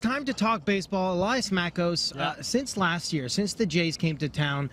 time to talk baseball. Elias Makos, since last year, since the Jays came to town,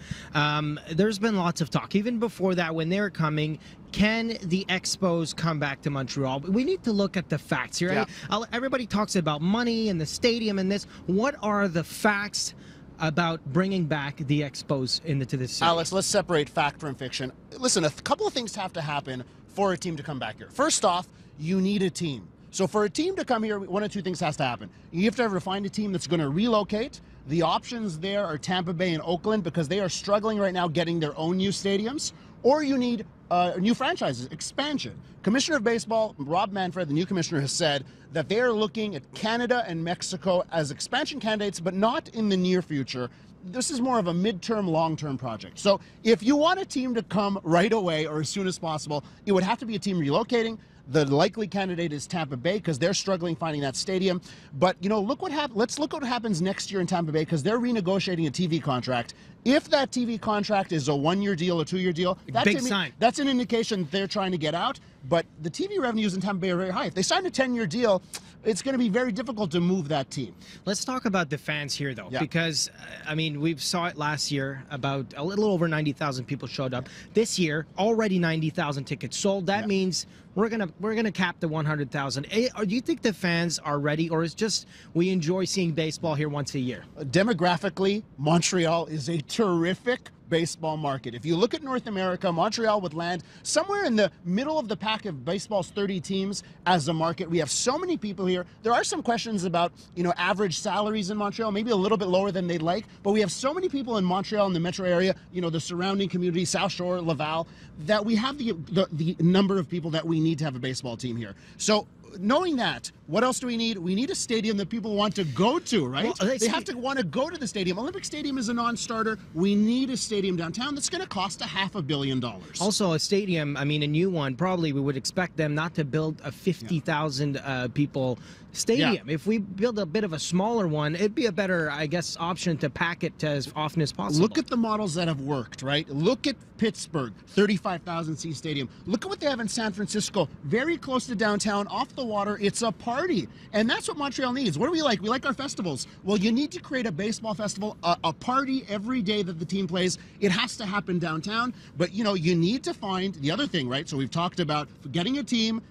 there's been lots of talk. Even before that, when they were coming, can the Expos come back to Montreal? We need to look at the facts here. Yeah. Everybody talks about money and the stadium and this. What are the facts about bringing back the Expos into this city? Alex, let's separate fact from fiction. Listen, a couple of things have to happen for a team to come back here. First off, you need a team. So for a team to come here, one of two things has to happen. You have to find a team that's going to relocate. The options there are Tampa Bay and Oakland because they are struggling right now getting their own new stadiums. Or you need new franchises, expansion. Commissioner of Baseball, Rob Manfred, the new commissioner, has said that they are looking at Canada and Mexico as expansion candidates, but not in the near future. This is more of a midterm, long-term project. So if you want a team to come right away or as soon as possible, it would have to be a team relocating. The likely candidate is Tampa Bay because they're struggling finding that stadium. But, you know, look what let's look what happens next year in Tampa Bay because they're renegotiating a TV contract. If that TV contract is a one-year deal, a two-year deal, that's an indication they're trying to get out. But the TV revenues in Tampa Bay are very high. If they sign a 10-year deal, it's going to be very difficult to move that team. Let's talk about the fans here, though, because, I mean, we saw it last year. About a little over 90,000 people showed up. This year, already 90,000 tickets sold. That means we're gonna cap the 100,000. Do you think the fans are ready, or is just we enjoy seeing baseball here once a year? Demographically, Montreal is a terrific baseball market. If you look at North America, Montreal would land somewhere in the middle of the pack of baseball's 30 teams as a market. We have so many people here. There are some questions about, you know, average salaries in Montreal, maybe a little bit lower than they'd like, but we have so many people in Montreal and the metro area, you know, the surrounding community, South Shore, Laval, that we have the number of people that we need to have a baseball team here. So knowing that, what else do we need? We need a stadium that people want to go to, right? Well, they have to want to go to the stadium. Olympic Stadium is a non-starter. We need a stadium downtown that's going to cost $500 million. Also, a stadium, I mean, a new one, probably we would expect them not to build a 50,000 people stadium. If we build a bit of a smaller one, it'd be a better, I guess, option to pack it as often as possible. Look at the models that have worked, right? Look at Pittsburgh, 35,000 seat stadium. Look at what they have in San Francisco, very close to downtown, off the water. It's a party. And that's what Montreal needs. What do we like? We like our festivals. Well, you need to create a baseball festival, a party every day that the team plays. It has to happen downtown. But, you know, you need to find the other thing, right? So we've talked about getting a team,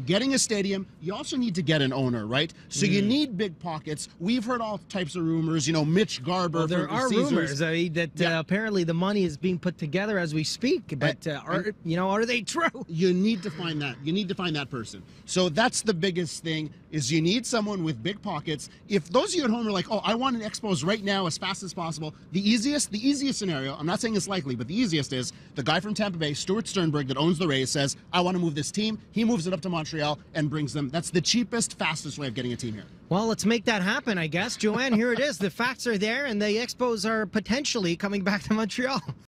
getting a stadium. You also need to get an owner, right? So you need big pockets. We've heard all types of rumors, you know, Mitch Garber. Well, there are rumors that apparently the money is being put together as we speak, but are they true? You need to find that. You need to find that person. So that's the biggest thing, is you need someone with big pockets. If those of you at home are like, oh, I want an Expos right now as fast as possible, the easiest scenario, I'm not saying it's likely, but the easiest is the guy from Tampa Bay, Stuart Sternberg, that owns the Rays, says, I want to move this team. He moves it up to Montreal and brings them. That's the cheapest, fastest way of getting a team here. Well, let's make that happen, I guess. Joanne, here it is. The facts are there, and the Expos are potentially coming back to Montreal.